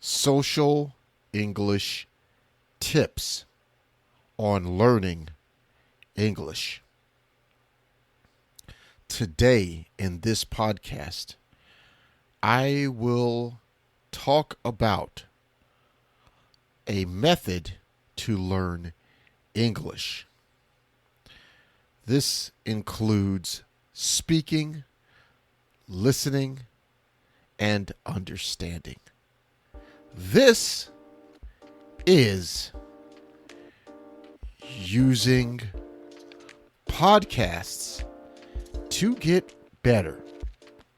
social English tips on learning English. Today in this podcast, I will talk about a method to learn English. This includes speaking, listening, and understanding. This is using podcasts to get better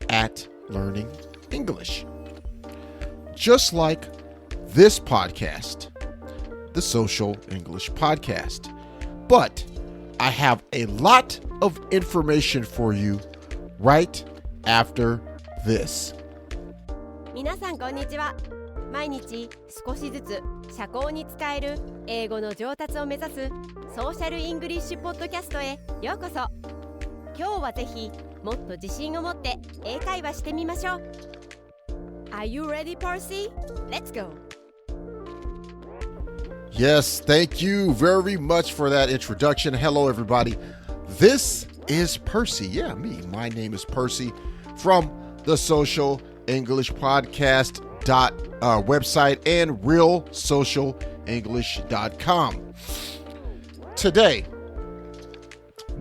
at learning English. Just like this podcast, the Social English Podcast. But I have a lot of information for you right after this. 皆さんこんにちは。毎日少しずつ社交に使える英語の上達を目指すソーシャルイングリッシュポッドキャストへようこそ。今日はぜひもっと自信を持って英会話してみましょう。Are you ready, Percy? Let's go. Yes, thank you very much for that introduction. Hello, everybody. This is Percy. Yeah, me. My name is Percy from the Social English Podcast website and realsocialenglish.com. Today,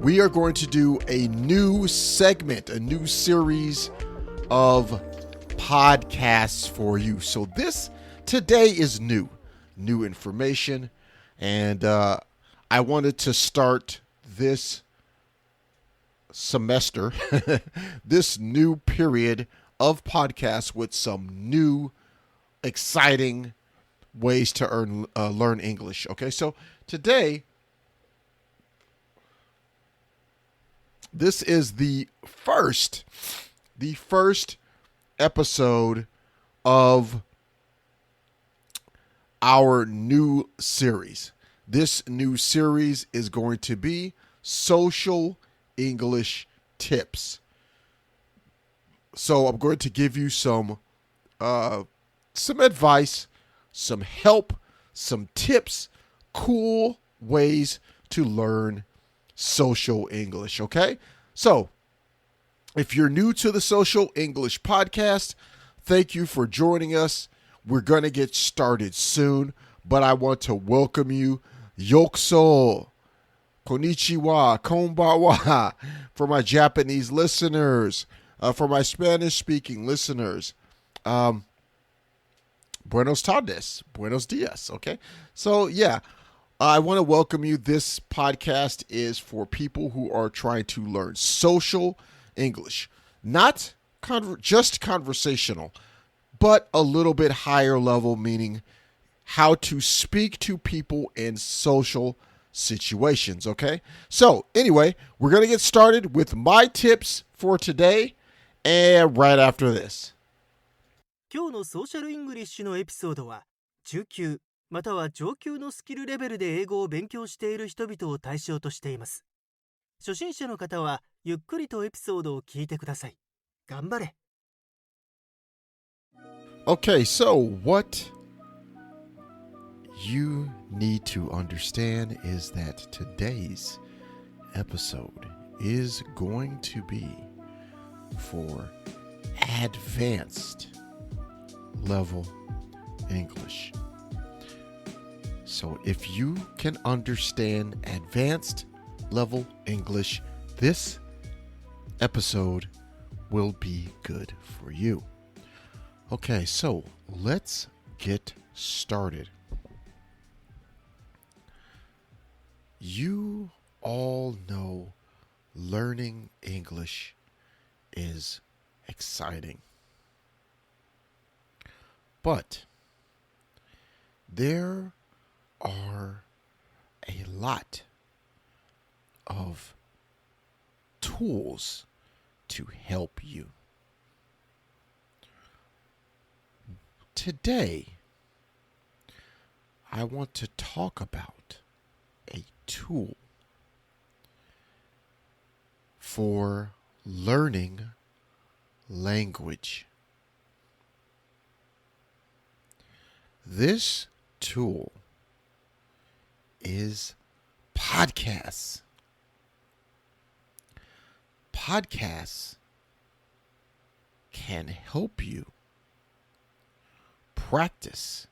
we are going to do a new segment, a new series of podcasts for you. So today is new information, and I wanted to start this semester, this new period of podcasts with some new exciting ways to learn English. Okay, so today, this is the first episode of our new series. This new series is going to be Social English Tips. So I'm going to give you some advice, some help, some tips, cool ways to learn social English, okay? So, if you're new to the Social English Podcast, thank you for joining us. We're going to get started soon, but I want to welcome you. Yokuso, konnichiwa, konbanwa, for my Japanese listeners, for my Spanish-speaking listeners. Buenos tardes, buenos dias, okay? So, yeah, I want to welcome you. This podcast is for people who are trying to learn social English, not just conversational, but a little bit higher level, meaning how to speak to people in social situations, okay? So, anyway, we're going to get started with my tips for today, and right after this. 今日のソーシャルイングリッシュのエピソードは中級または上級のスキルレベルで英語を勉強している人々を対象としています。初心者の方はゆっくりとエピソードを聞いてください。頑張れ。Okay, so what you need to understand is that today's episode is going to be for advanced level English. So if you can understand advanced level English, this episode will be good for you. Okay, so let's get started. You all know learning English is exciting. But there are a lot of tools to help you. Today, I want to talk about a tool for learning language. This tool is podcasts. Podcasts can help you practice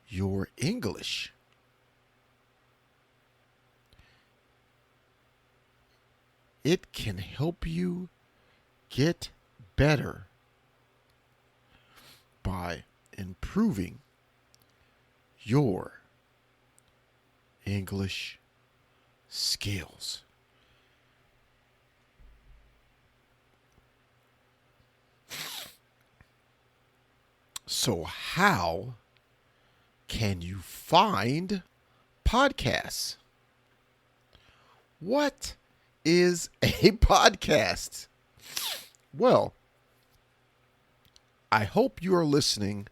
your English. It can help you get better by improving your English skills. So how can you find podcasts? What is a podcast? Well, I hope you are listening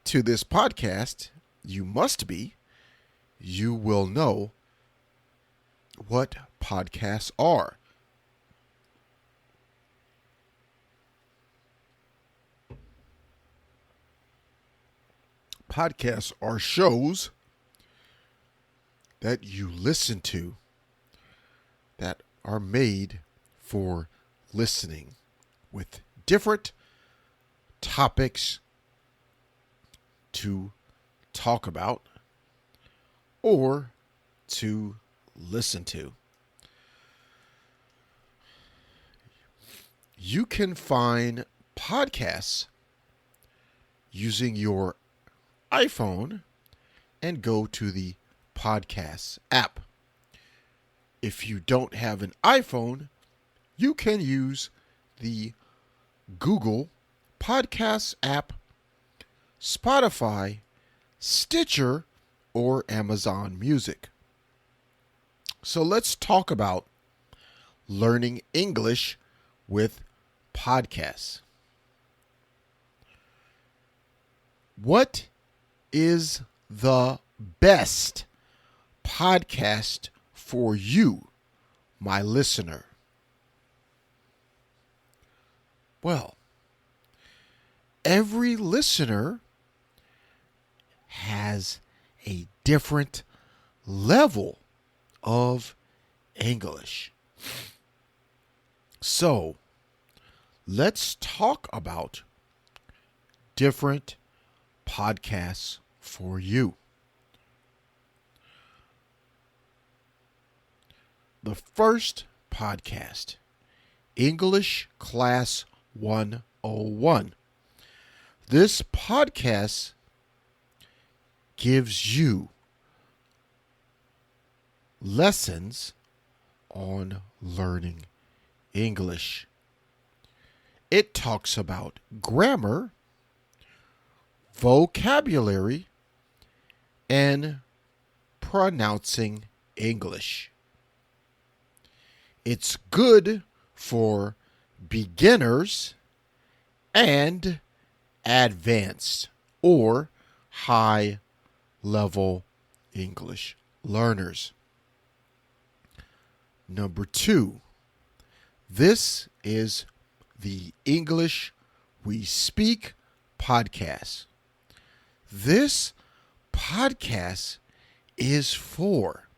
to this podcast. You must be. You will know what podcasts are. Podcasts are shows that you listen to that are made for listening with different topics to talk about or to listen to. You can find podcasts using your iPhone and go to the Podcasts app. If you don't have an iPhone, you can use the Google Podcasts app, Spotify, Stitcher, or Amazon Music. So let's talk about learning English with podcasts. What is the best podcast for you, my listener? Well, every listener has a different level of English. So, let's talk about different podcasts for you. The first podcast, English Class 101. This podcast gives you lessons on learning English. It talks about grammar, vocabulary, and pronouncing English. It's good for beginners and advanced or high level English learners. Number 2, this is the English We Speak podcast. This podcast is for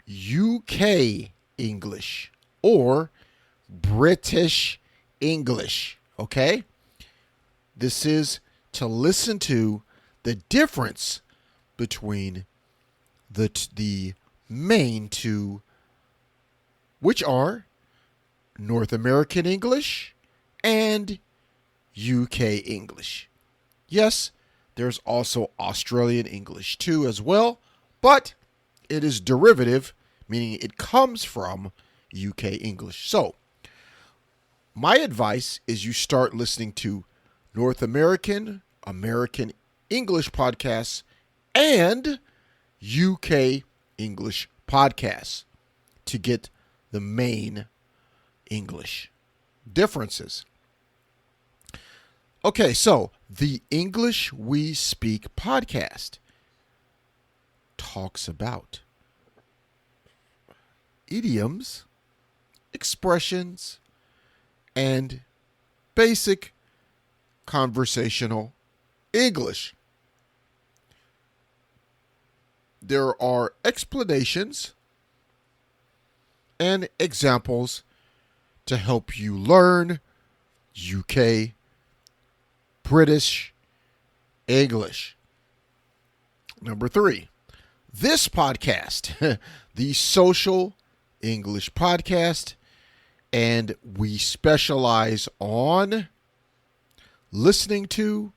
UK English or British English, okay? This is to listen to the difference between the main two, which are North American English and UK English. Yes, there's also Australian English too as well, but it is derivative, meaning it comes from UK English. So, my advice is you start listening to North American English podcasts, and UK English podcasts to get the main English differences. Okay, so the English We Speak podcast talks about idioms, expressions, and basic conversational English. There are explanations and examples to help you learn UK British English. Number 3, this podcast, the Social English Podcast, and we specialize on listening to,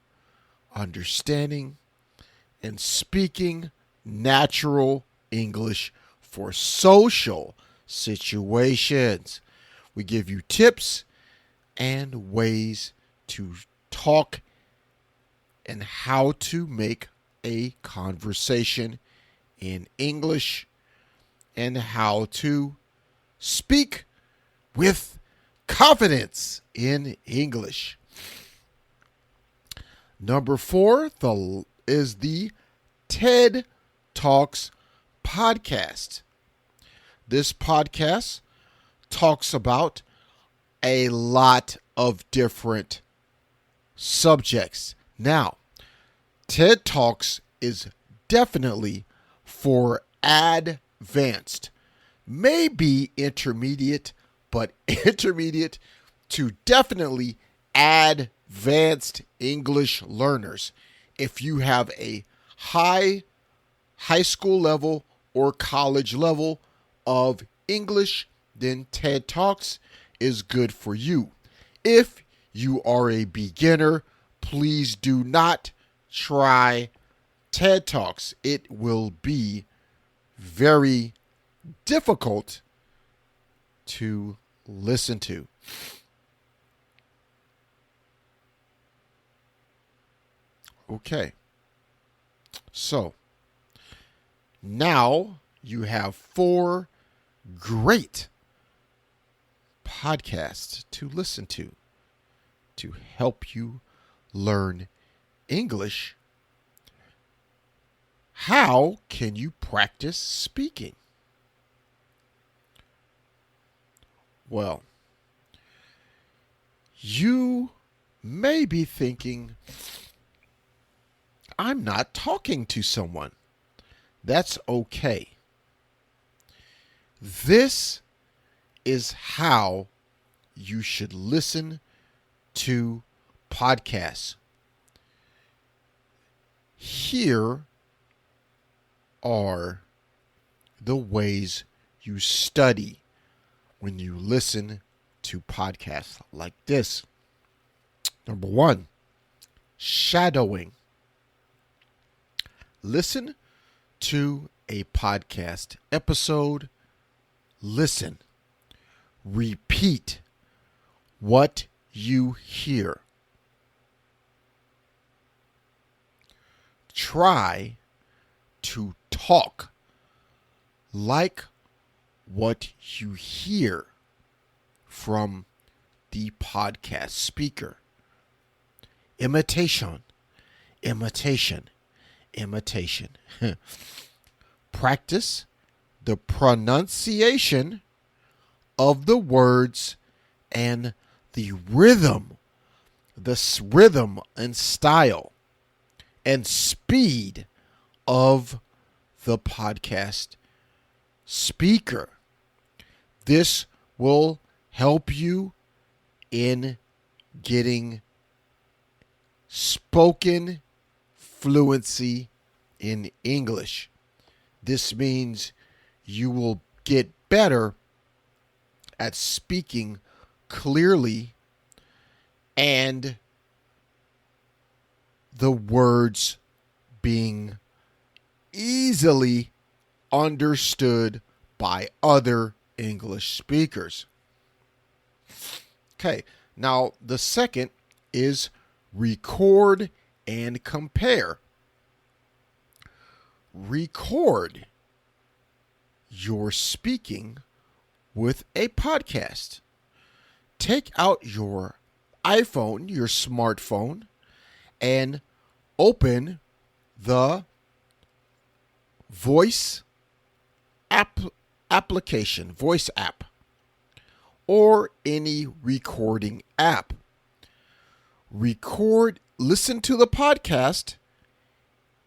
understanding, and speaking natural English for social situations. We give you tips and ways to talk and how to make a conversation in English and how to speak with confidence in English. Number 4 is the TED Talks podcast. This podcast talks about a lot of different subjects. Now, TED Talks is definitely for advanced, maybe intermediate, but intermediate to definitely advanced English learners. If you have a high school level or college level of English, then TED Talks is good for you. If you are a beginner, please do not try TED Talks. It will be very difficult to listen to. Okay. So, now you have 4 great podcasts to listen to help you learn English. How can you practice speaking? Well, you may be thinking, I'm not talking to someone. That's okay. This is how you should listen to podcasts. Here are the ways you study when you listen to podcasts like this. Number 1, shadowing. Listen to a podcast episode. Listen. Repeat what you hear. Try to talk like what you hear from the podcast speaker. Imitation. Practice the pronunciation of the words and the rhythm and style and speed of the podcast speaker. This will help you in getting spoken fluency in English. This means you will get better at speaking clearly and the words being easily understood by other English speakers. Okay, now the second is record and compare. Record your speaking with a podcast. Take out your iPhone, your smartphone, and open the voice application, voice app, or any recording app. listen to the podcast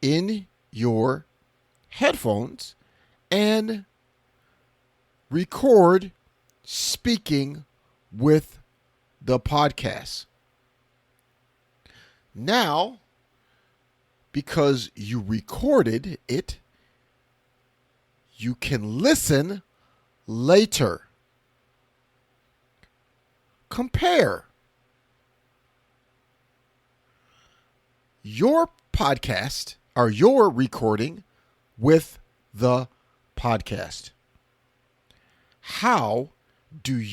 in your headphones and record speaking with the podcast. Now, because you recorded it, you can listen later. Compare your podcast or your recording with the podcast. How do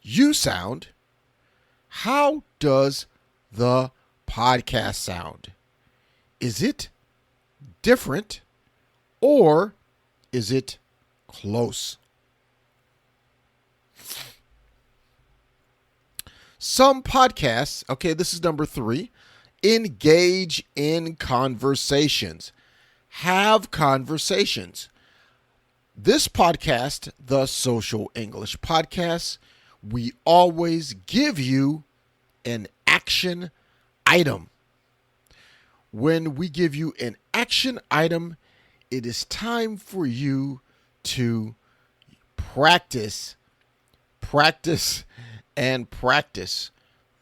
you sound? How does the podcast sound? Is it different or is it close? Some podcasts, okay, this is number 3, engage in conversations. Have conversations. This podcast, the Social English Podcast, we always give you an action item. When we give you an action item, it is time for you to practice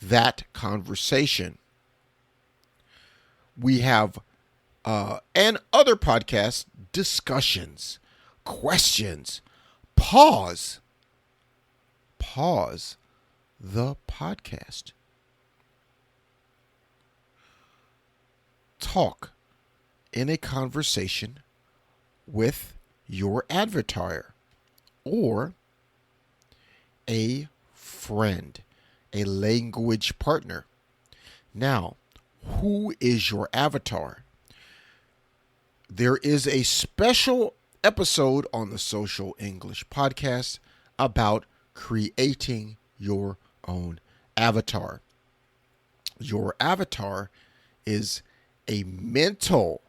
that conversation. We have and other podcasts, discussions, questions. Pause the podcast. Talk in a conversation with your avatar or a friend, a language partner. Now, who is your avatar? There is a special episode on the Social English Podcast about creating your own avatar. Your avatar is a mental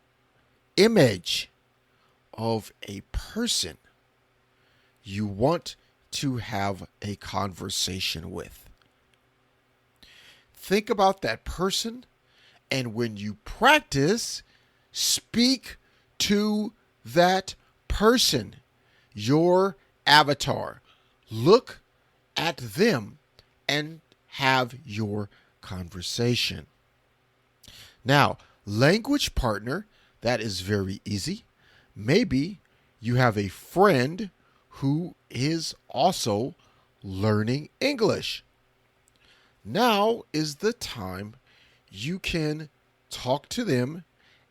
image of a person you want to have a conversation with. Think about that person, and when you practice, speak to that person, your avatar. Look at them and have your conversation. Now, language partner, that is very easy. Maybe you have a friend who is also learning English. Now is the time you can talk to them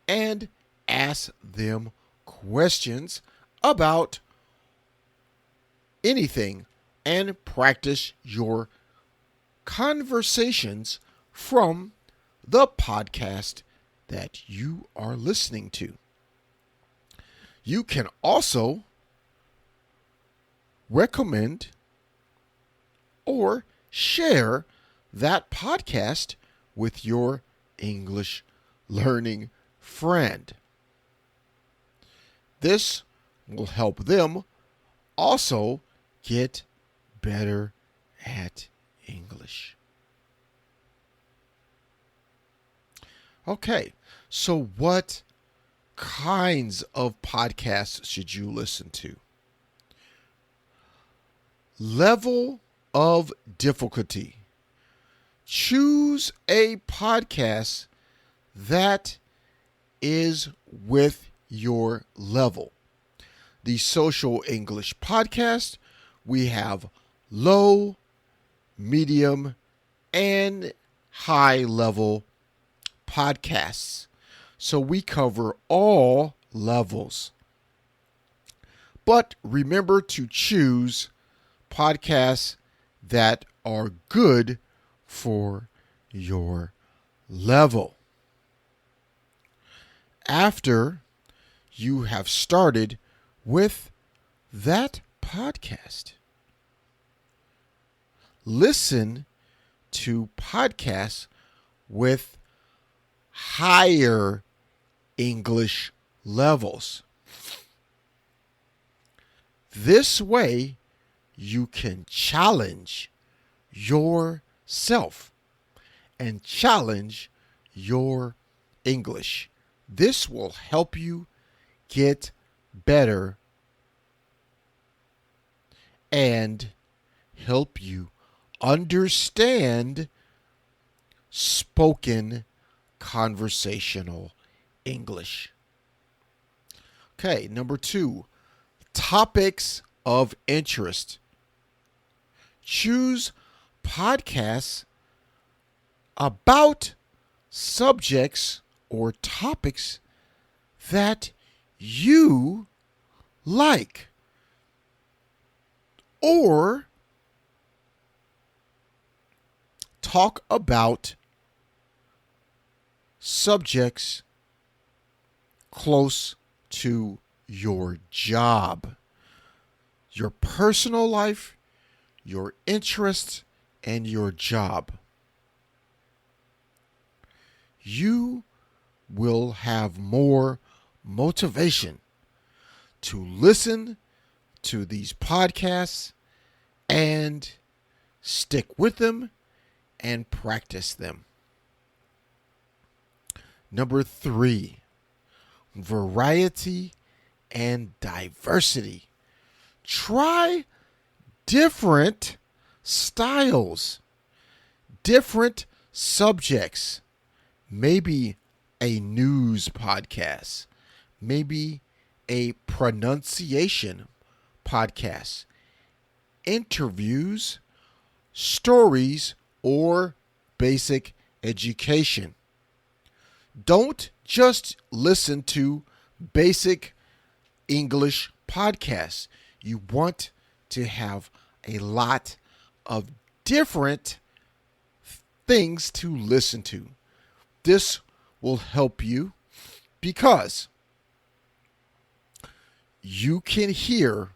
and ask them questions about anything and practice your conversations from the podcast that you are listening to. You can also recommend or share that podcast with your English learning friend. This will help them also get better at English. Okay, so what kinds of podcasts should you listen to? Level of difficulty. Choose a podcast that is with your level. The Social English Podcast, we have low, medium, and high level podcasts. So we cover all levels. But remember to choose podcasts that are good for your level. After you have started with that podcast, listen to podcasts with higher English levels. This way, you can challenge yourself and challenge your English. This will help you get better and help you understand spoken conversational English. Okay, number 2, topics of interest. Choose podcasts about subjects or topics that you like, or talk about subjects close to your job, your personal life, your interests, and your job. You will have more motivation to listen to these podcasts and stick with them and practice them. Number 3, variety and diversity. Try different styles, different subjects. Maybe a news podcast, maybe a pronunciation podcast, interviews, stories, or basic education. Don't just listen to basic English podcasts. You want to have a lot of different things to listen to. This will help you because you can hear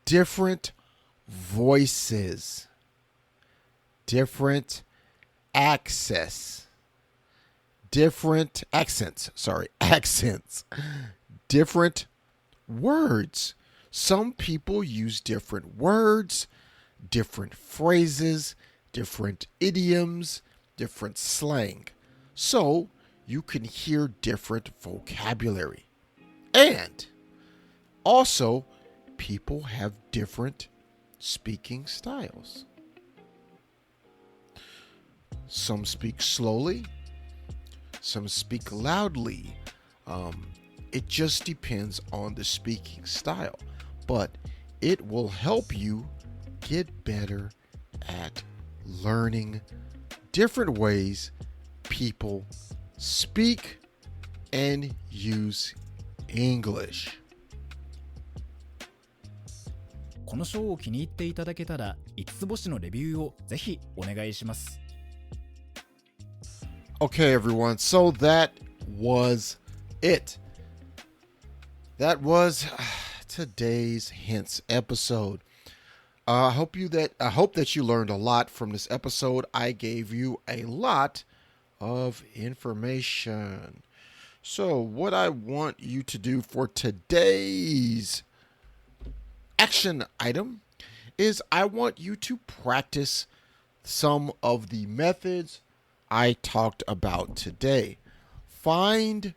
different voices, different accents, different words. Some people use different words, different phrases, different idioms, different slang. So you can hear different vocabulary. And also, people have different speaking styles. Some speak slowly, some speak loudly. It just depends on the speaking style, but it will help you get better at learning different ways people speak and use English. このショーを気に入っていただけたら5つ星のレビューをぜひお願いします。Okay, everyone. So that was it. That was today's hints episode. I hope that you learned a lot from this episode. I gave you a lot of information. So what I want you to do for today's action item is I want you to practice some of the methods I talked about today. Find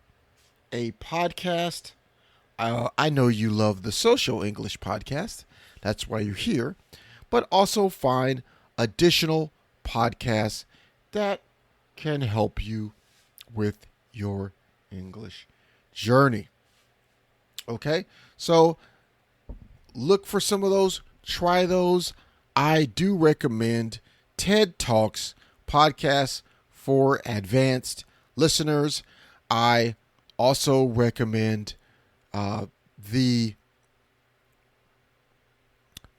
a podcast. I know you love the Social English podcast. That's why you're here. But also find additional podcasts that can help you with your English journey. Okay? So look for some of those. Try those. I do recommend TED Talks podcasts for advanced listeners. I also recommend the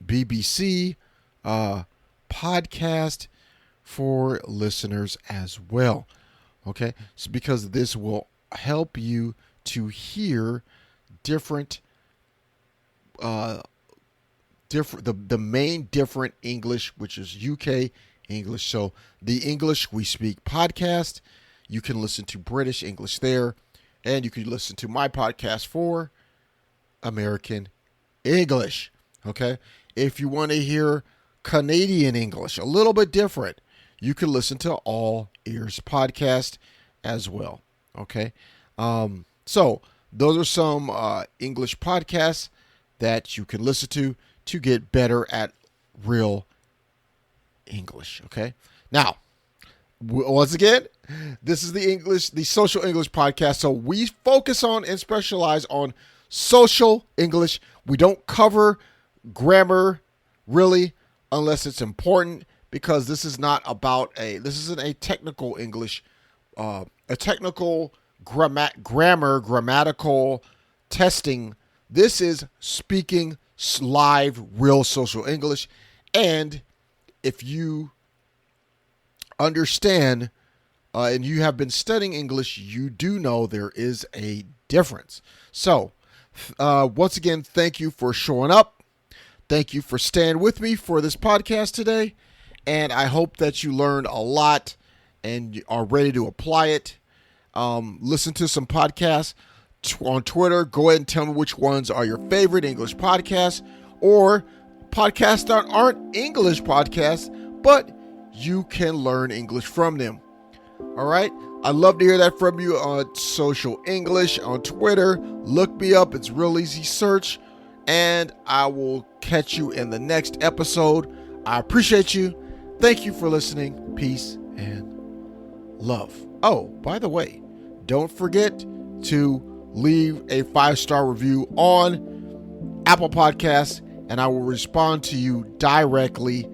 BBC podcast for listeners as well. Okay, so because this will help you to hear different the main different English, which is UK English. So the English We Speak podcast, you can listen to British English there, and you can listen to my podcast for American English. Okay, if you want to hear Canadian English, a little bit different, you can listen to All Ears Podcast as well. Okay. So those are some English podcasts that you can listen to get better at real English. Okay. Now, once again, this is the Social English Podcast. So we focus on and specialize on social English. We don't cover grammar really unless it's important, because this is not about this isn't a technical English, a technical grammatical testing. This is speaking live, real social English. And if you understand and you have been studying English, you do know there is a difference. So, once again, thank you for showing up. Thank you for staying with me for this podcast today. And I hope that you learned a lot and are ready to apply it. Listen to some podcasts on Twitter. Go ahead and tell me which ones are your favorite English podcasts, or podcasts that aren't English podcasts, but you can learn English from them. All right. I'd love to hear that from you on Social English on Twitter. Look me up. It's real easy search. And I will catch you in the next episode. I appreciate you. Thank you for listening. Peace and love. Oh, by the way, don't forget to leave a 5-star review on Apple Podcasts, and I will respond to you directly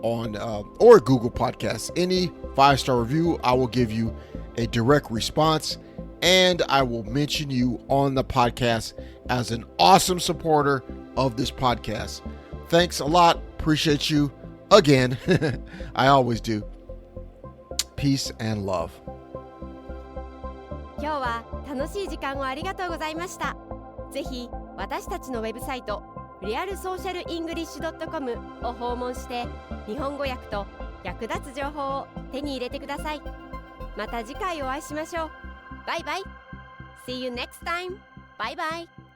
on or Google Podcasts. Any 5-star review, I will give you a direct response, and I will mention you on the podcast as an awesome supporter of this podcast. Thanks a lot. Appreciate you again. I always do. Peace and love. 今日は楽しい時間をありがとうございました。ぜひ私たちのウェブサイトrealsocialenglish.com を訪問して、日本語訳と役立つ情報を手に入れてください。また次回お会いしましょう。バイバイ。See you next time. Bye bye.